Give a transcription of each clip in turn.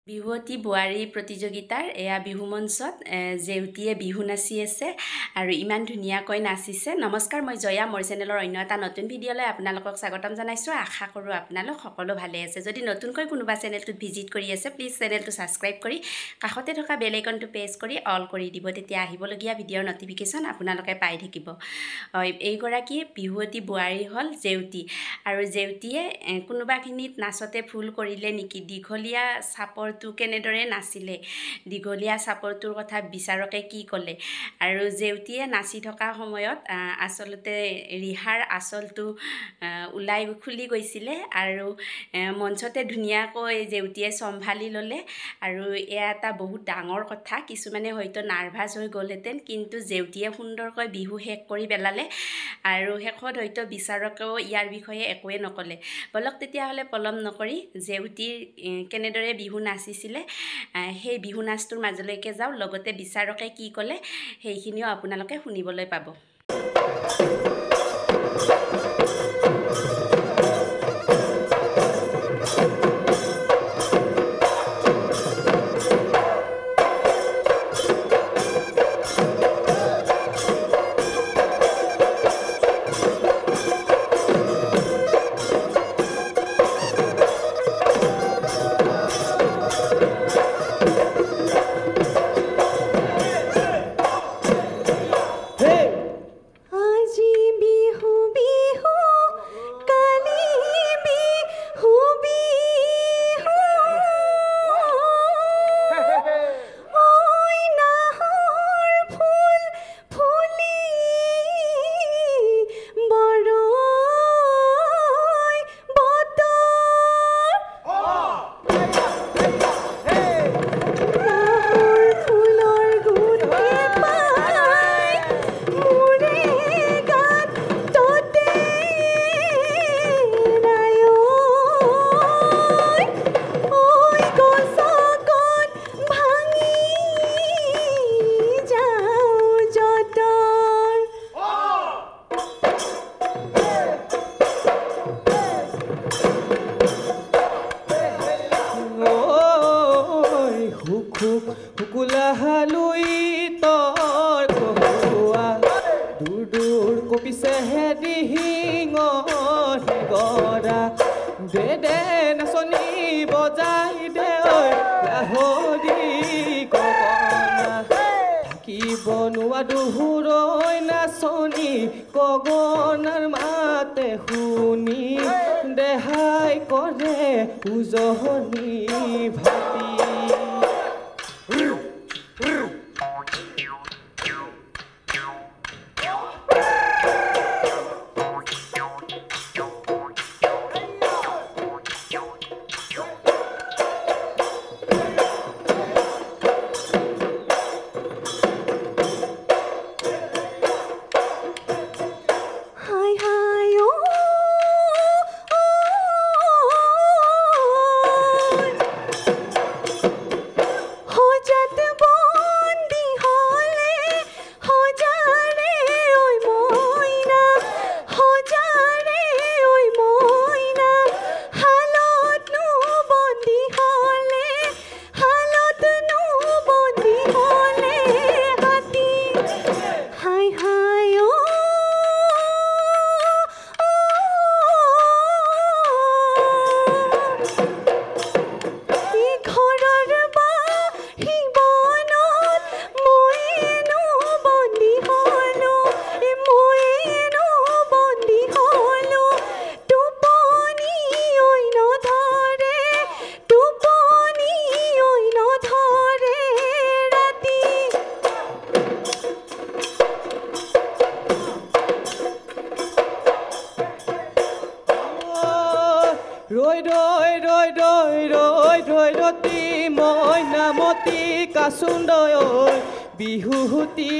বিহুৱতী বোৱাৰী প্ৰতিযোগিতাৰ এয়া বিহু মঞ্চত জেউতীয়ে বিহু নাচি আছে আৰু ইমান ধুনীয়াকৈ নাচিছে। নমস্কাৰ, মই জয়া, মোৰ চেনেলৰ অন্য এটা নতুন ভিডিঅ'লৈ আপোনালোকক স্বাগতম জনাইছোঁ। আশা কৰোঁ আপোনালোক সকলো ভালে আছে। যদি নতুনকৈ কোনোবা চেনেলটোত ভিজিট কৰি আছে, প্লিজ চেনেলটো ছাবস্ক্ৰাইব কৰি কাষতে থকা বেল আইকনটো প্ৰেছ কৰি অল কৰি দিব। তেতিয়া আহিবলগীয়া ভিডিঅ'ৰ নটিফিকেশ্যন আপোনালোকে পাই থাকিব। এইগৰাকী বিহুৱতী বোৱাৰী হ'ল জেউতী, আৰু জেউতীয়ে কোনোবাখিনিত নাচতে ভুল কৰিলে নেকি, দীঘলীয়া চাপৰ কেনেদৰে নাচিলে, দীঘলীয়া চাপৰটোৰ কথা বিচাৰকে কি ক'লে, আৰু জেউতীয়ে নাচি থকা সময়ত আচলতে ৰিহাৰ আঁচলটো খুলি গৈছিলে আৰু মঞ্চতে ধুনীয়াকৈ জেউতীয়ে চম্ভালি ল'লে। আৰু এয়া এটা বহুত ডাঙৰ কথা। কিছুমানে হয়তো নাৰ্ভাছ হৈ গ'লহেঁতেন, কিন্তু জেউতীয়ে সুন্দৰকৈ বিহু শেষ কৰি পেলালে আৰু শেষত হয়তো বিচাৰকেও ইয়াৰ বিষয়ে একোৱে নক'লে। বলক তেতিয়াহ'লে পলম নকৰি জেউতীৰ কেনেদৰে বিহু নাচিছিলে সেই বিহু নাচটোৰ মাজলৈকে যাওঁ। লগতে বিচাৰকে কি ক'লে সেইখিনিও আপোনালোকে শুনিবলৈ পাব। হুকুলাহালুই তৰ কহুৱা দূৰ দূৰ কপিছে হেদিহিঙ গৰা দে দে নাচনি বজাই দে লাহৰি গগনা থাকিব নোৱাৰো হুৰৈ নাচনি গগনাৰ মাতে শুনি দেহাই কৰে উজহনি ভাতি। ৰৈ ৰৈ ৰৈ ৰৈ ৰৈ ৰৈ ৰতি মই নামতি কাচুন্দয় বিহুতি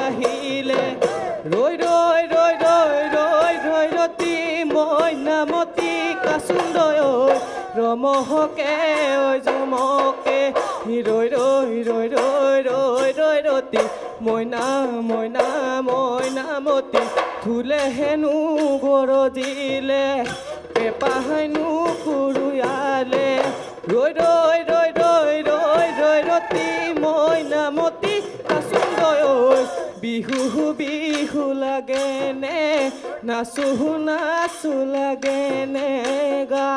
আহিলে। ৰৈ ৰৈ ৰৈ ৰৈ ৰৈ ৰৈ ৰতি মই নামতি কাচুন্দয় ৰমহকে জমকে ৰৈ ৰৈ ৰৈ ৰৈ ৰৈ ৰৈ ৰতি মইনা মইনা মইনামতি ধুলে হেনো গৰজিলে পেপাহাইনো কুৰুয়ালে ৰৈ ৰৈ ৰৈ ৰৈ নাচো নাচো লাগেনে গা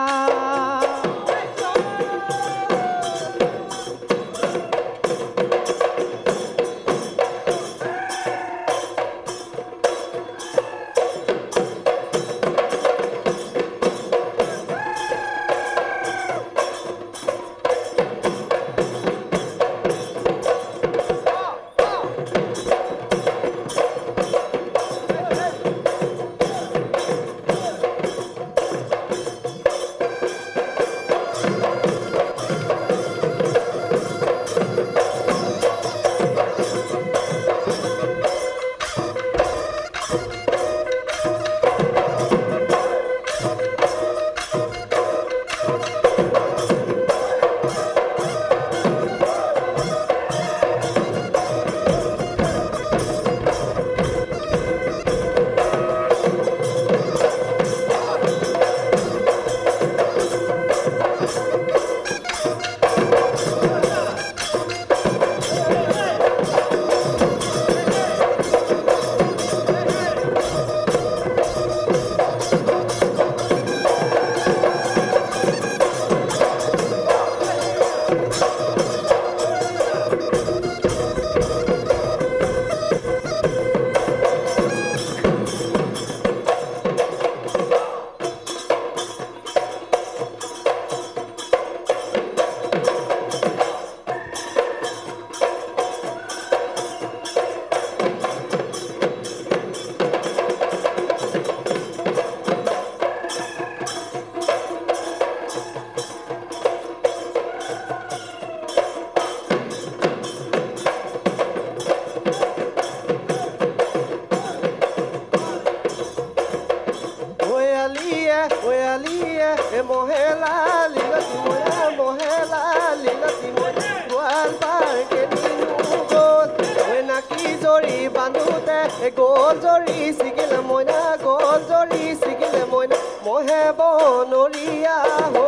গোল জৰি সিগিলে মইনা গোল জৰি সিগিলে মইনা মহে বনৰীয়া হো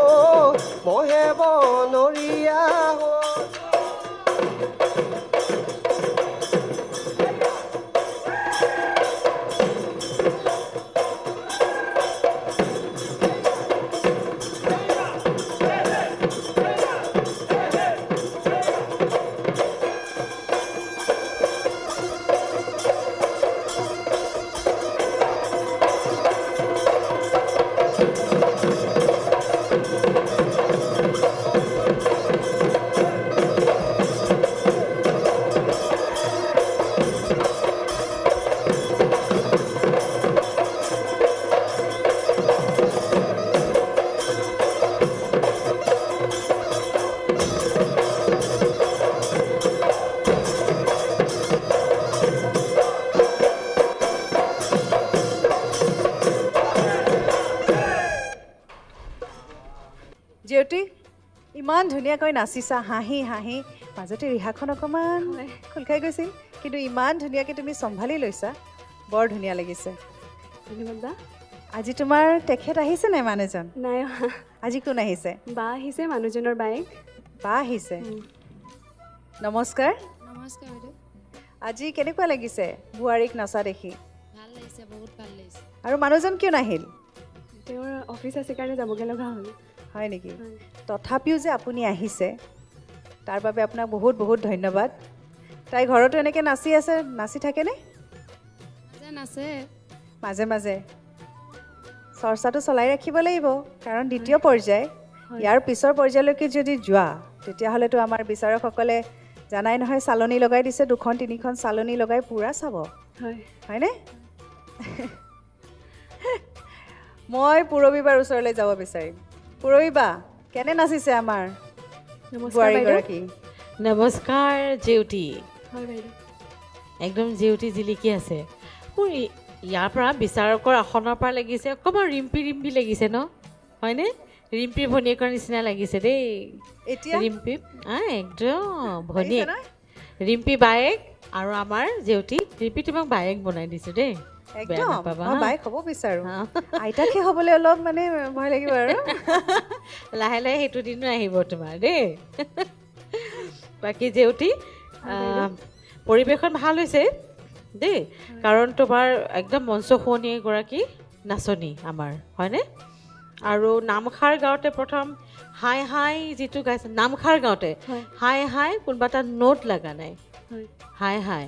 মহে বনৰীয়া হো জেউতি ইমান ধুনীয়াকৈ নাচিছা হাঁহি হাঁহি মাজতে ৰিহাখন অকণমান খোল খাই গৈছিল কিন্তু ইমান ধুনীয়াকৈ তুমি চম্ভালি লৈছা বৰ ধুনীয়া লাগিছে ধন্যবাদ বা আজি তোমাৰ তেখেত আহিছে নাই মানুহজন নাই আজি কোন আহিছে বা আহিছে মানুহজনৰ বায়েক বা আহিছে নমস্কাৰ নমস্কাৰ বাইদেউ আজি কেনেকুৱা লাগিছে বোৱাৰীক নচা দেখি ভাল লাগিছে বহুত ভাল লাগিছে আৰু মানুহজন কিয় নাহিল তেওঁৰ অফিচ আছে কাৰণে যাবগৈ লগা হ'ল হয় নেকি তথাপিও যে আপুনি আহিছে তাৰ বাবে আপোনাক বহুত বহুত ধন্যবাদ তাই ঘৰতো এনেকৈ নাচি আছে নাচি থাকেনে মাজে নাচে মাজে মাজে চৰ্চাটো চলাই ৰাখিব লাগিব কাৰণ দ্বিতীয় পৰ্যায় ইয়াৰ পিছৰ পৰ্যায়লৈকে যদি যোৱা তেতিয়াহ'লেতো আমাৰ বিচাৰকসকলে জানাই নহয় চালনী লগাই দিছে 2খন 3খন চালনী লগাই পূৰা চাব হয়নে মই পূৰবীবাৰ ওচৰলৈ যাব বিচাৰিম পূৰবীবা কেনে নাচিছে আমাৰ বোৱাৰীগৰাকী নমস্কাৰ জেউতি হয় বাইদেউ একদম জেউতি জিলিকি আছে মোৰ ইয়াৰ পৰা বিচাৰকৰ আসনৰ পৰা লাগিছে অকণমান ৰিম্পি ৰিম্পি লাগিছে ন হয়নে ৰিম্পি ভনীয়েকৰ নিচিনা লাগিছে দেই এতিয়া ৰিম্পি একদম ভনীয়েক ৰিম্পি বায়েক আৰু আমাৰ জেউতি ৰিম্পি তোমাক বায়েক বনাই দিছোঁ দেই একদম মই বায়েক হ'ব বিচাৰোঁ আইতাকে হ'বলৈ অলপ মানে ভয় লাগিব আৰু লাহে লাহে সেইটো দিনো আহিব তোমাৰ দেই বাকী জেউতি পৰিৱেশন ভাল হৈছে দেই কাৰণ তোমাৰ একদম মঞ্চ শুৱনি এগৰাকী নাচনী আমাৰ হয়নে আৰু নামখাৰ গাঁৱতে প্ৰথম হাই হাই যিটো গাইছে নামখাৰ গাঁৱতে হয়। হাই হাই কোনোবা এটা নোট লগা নাই হয় হাই হাই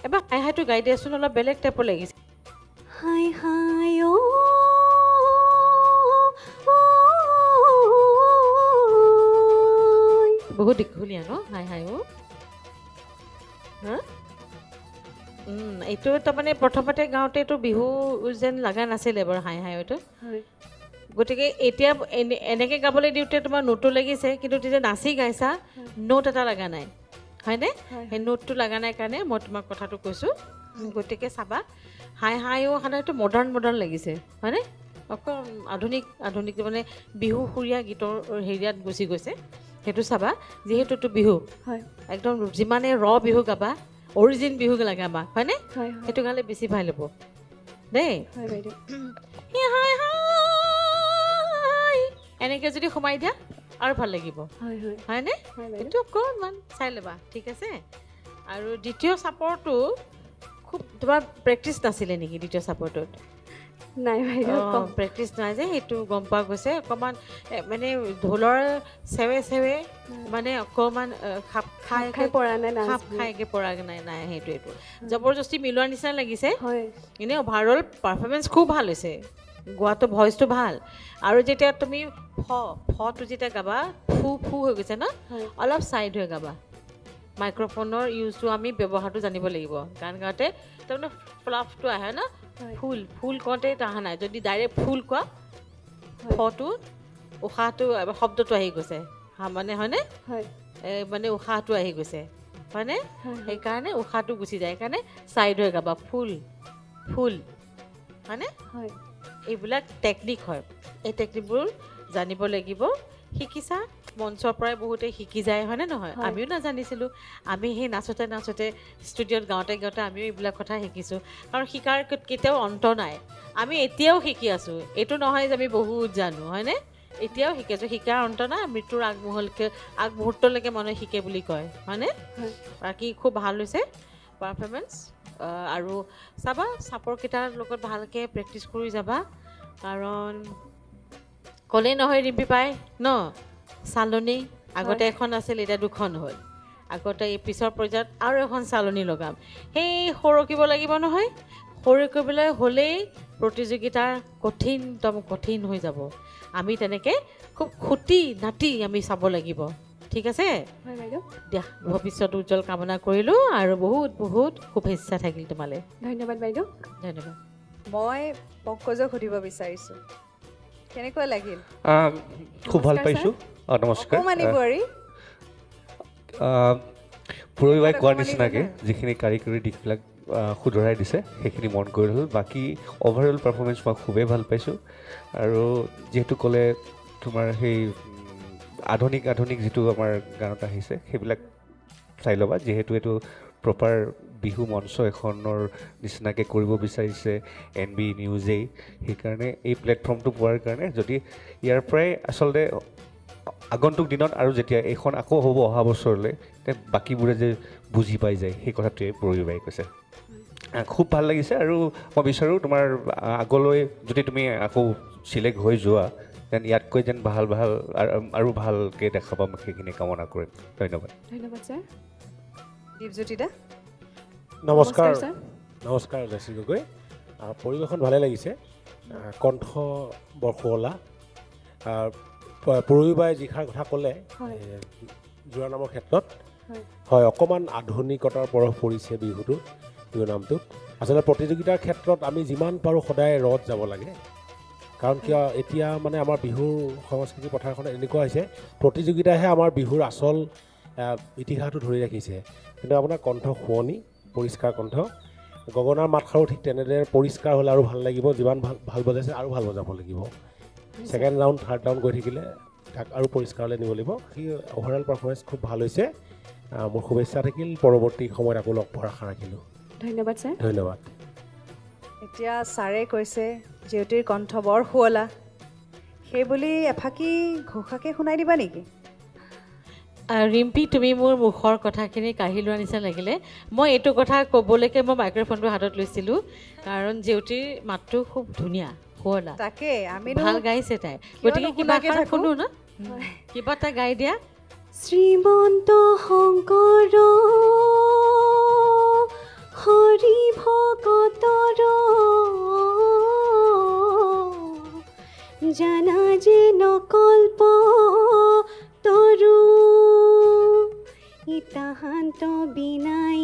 এবাৰ হাই হাইটো গাই দিয়াচোন অলপ বেলেগ টাইপৰ লাগিছে হাই হাই অ বহুত দীঘলীয়া ন হাই হাই অ' হা এইটো তাৰমানে প্ৰথমতে গাওঁতেতো বিহু যেন লগা নাছিলে বাৰু হাই হাই এইটো হয় গতিকে এতিয়া এনেকৈ গাবলৈ দিওঁতে তোমাৰ নোটটো লাগিছে কিন্তু তেতিয়া নাচি গাইছা নোট এটা লগা নাই হয়নে সেই নোটটো লগা নাই কাৰণে মই তোমাক কথাটো কৈছোঁ গতিকে চাবা হাই হাইও সাধাৰণতে মডাৰ্ণ লাগিছে হয়নে অকল আধুনিক মানে বিহু সুৰীয়া গীতৰ হেৰিয়াত গুচি গৈছে সেইটো চাবা যিহেতুতো বিহু হয় একদম যিমানে বিহু গাবা অৰিজিন বিহু গাবা হয়নে হয় সেইটো গালে বেছি ভাল হ'ব দেই হয় বাইদেউ হাই হাই এনেকৈ যদি সোমাই দিয়া আৰু ভাল লাগিব হয় হয় হয়নে হয় বাইদেউ এইটো অকণমান চাই ল'বা ঠিক আছে আৰু দ্বিতীয় চাপৰটো খুব তোমাৰ প্ৰেক্টিচ নাছিলে নেকি দ্বিতীয় চাপৰটোত নাই বাইদেউ কম প্ৰেক্টিচ নাই যে সেইটো গম পোৱা গৈছে অকণমান মানে ঢোলৰ চেৱে মানে অকণমান খাপ খাই খাই পৰা নাই খাপ নাচবোৰ। খাইকৈ পৰা নাই সেইটো জবৰদস্তি মিলোৱাৰ নিচিনা লাগিছে হয় এনেই অভাৰঅল পাৰফৰ্মেঞ্চ খুব ভাল হৈছে গোৱাটো ভইচটো ভাল আৰু যেতিয়া তুমি ফটো যেতিয়া গাবা ফু হৈ গৈছে ন হয় অলপ চাইড হৈ গাবা মাইক্ৰফোনৰ ইউজটো আমি ব্যৱহাৰটো জানিব লাগিব গান গাওঁতে তাৰমানে ফ্লাফটো আহে ন হয় ফুল কওঁতে অহা নাই যদি ডাইৰেক্ট ফুল কোৱা হয় ফটো উশাহটো শব্দটো আহি গৈছে মানে হয়নে হয় মানে উশাহটো আহি গৈছে হয়নে হয় সেইকাৰণে উশাহটো গুচি যায় সেইকাৰণে চাইড হৈ গাবা ফুল হয়নে হয় এইবিলাক টেকনিক হয় এই টেকনিকবোৰ জানিব লাগিব শিকিছা মঞ্চৰ পৰাই বহুতে শিকি যায় হয়নে নহয় হয়। আমিও নাজানিছিলোঁ আমি সেই নাচোতে ষ্টুডিঅ'ত গাওঁতে আমিও এইবিলাক কথা শিকিছোঁ কাৰণ শিকাৰ কেতিয়াও অন্ত নাই আমি এতিয়াও শিকি আছোঁ এইটো নহয় যে আমি বহুত জানো হয়নে এতিয়াও শিকি আছোঁ শিকাৰ অন্ত নাই মৃত্যুৰ আগমুহূৰ্তলৈকে মানুহে শিকে বুলি কয় হয়নে হয় বাকী খুব ভাল হৈছে পাৰফৰ্মেঞ্চ আৰু চাবা চাপৰকেইটাৰ লগত ভালকৈ প্ৰেক্টিচ কৰি যাবা কাৰণ ক'লেই নহয় ৰিম্পী পাই ন চালনী আগতে এখন আছিল এতিয়া দুখন হ'ল আগতে এই পিছৰ পৰ্যায়ত আৰু এখন চালনী লগাম সেই সৰকিব লাগিব নহয় সৰকিবলৈ হ'লেই প্ৰতিযোগিতাৰ কঠিন হৈ যাব আমি তেনেকৈ খুব খুটি নাটি আমি চাব লাগিব ঠিক আছে হয় বাইদেউ দিয়া ভৱিষ্যত উজ্জ্বল কামনা কৰিলোঁ আৰু বহুত শুভেচ্ছা থাকিল তোমালৈ ধন্যবাদ বাইদেউ ধন্যবাদ মই পংকজক সুধিব বিচাৰিছোঁ কেনেকুৱা লাগিল খুব ভাল নমস্কাৰ, পাইছোঁ নমস্কাৰ অকণমানি বোৱাৰী পুৰবীবাই কোৱাৰ অকণমানি নিচিনাকৈ নহয়। যিখিনি কাৰিকৰী দিশবিলাক শুধৰাই দিছে সেইখিনি মন কৰি হ'ল বাকী অভাৰঅল পাৰফৰ্মেঞ্চ মই খুবেই ভাল পাইছোঁ আৰু যিহেতু ক'লে তোমাৰ সেই আধুনিক যিটো আমাৰ গানত আহিছে সেইবিলাক চাই ল'বা যিহেতু এইটো প্ৰপাৰ বিহু মঞ্চ এখনৰ নিচিনাকৈ কৰিব বিচাৰিছে NB নিউজেই সেইকাৰণে এই প্লেটফৰ্মটো পোৱাৰ কাৰণে যদি ইয়াৰ পৰাই আচলতে আগন্তুক দিনত আৰু যেতিয়া এইখন আকৌ হ'ব অহা বছৰলৈ তেতিয়া বাকীবোৰে যে বুজি পাই যায় সেই কথাটোৱে পুৰবীবাই কৈছে খুব ভাল লাগিছে আৰু মই বিচাৰোঁ তোমাৰ আগলৈ যদি তুমি আকৌ চিলেক্ট হৈ যোৱা যেন ইয়াতকৈ যেন ভাল আৰু ভালকৈ দেখা পাম সেইখিনি কামনা কৰিম ধন্যবাদ ধন্যবাদ ছাৰ দীপজ্যোতি দা নমস্কাৰ ছাৰ নমস্কাৰ জয়শ্ৰী গগৈ পৰিৱেশন ভালে লাগিছে কণ্ঠ বৰ শুৱলা পুৰবীবাই যিষাৰ কথা ক'লে হয়। জোৰা নামৰ ক্ষেত্ৰত হয়। হয় অকণমান আধুনিকতাৰ পৰশ পৰিছে বিহু নামটোত আচলতে প্ৰতিযোগিতাৰ ক্ষেত্ৰত আমি যিমান পাৰোঁ সদায় ৰদ যাব লাগে কাৰণ কিয় এতিয়া মানে আমাৰ বিহুৰ সংস্কৃতি পথাৰখনত এনেকুৱা হৈছে প্ৰতিযোগিতাইহে আমাৰ বিহুৰ আচল ইতিহাসটো ধৰি ৰাখিছে কিন্তু আপোনাৰ কণ্ঠ শুৱনি পৰিষ্কাৰ কণ্ঠ গগনাৰ মাতষাৰো ঠিক তেনেদৰে পৰিষ্কাৰ হ'লে আৰু ভাল লাগিব যিমান ভাল বজাইছে আৰু ভাল বজাব লাগিব ছেকেণ্ড ৰাউণ্ড থাৰ্ড ৰাউণ্ড গৈ থাকিলে তাক আৰু পৰিষ্কাৰলৈ নিব লাগিব সি অভাৰঅল পাৰফৰ্মেঞ্চ খুব ভাল হৈছে মোৰ শুভেচ্ছা থাকিল পৰৱৰ্তী সময়ত আকৌ লগ পোৱাৰ আশা ৰাখিলোঁ ধন্যবাদ ছাৰ ধন্যবাদ এতিয়া ছাৰে কৈছে জেউতিৰ কণ্ঠ বৰ শুৱলা সেইবুলি এফাকি ঘোষাকৈ শুনাই দিবা নেকি ৰিম্পী তুমি মোৰ মুখৰ কথাখিনি কাঢ়ি লোৱাৰ নিচিনা লাগিলে মই এইটো কথা ক'বলৈকে মই মাইক্ৰফোনটো হাতত লৈছিলোঁ কাৰণ জেউতিৰ মাতটো খুব ধুনীয়া শুৱলা তাকে আমি ভাল গাইছে তাই গতিকে কিবা নুশুনাকে এষাৰ থাকো? শুনো না কিবা এটা গাই দিয়া শ্ৰীমন্ত শংকৰ হৰি ভকতৰ জানা যে নকল্প তৰু ইতাহান্ত বিনাই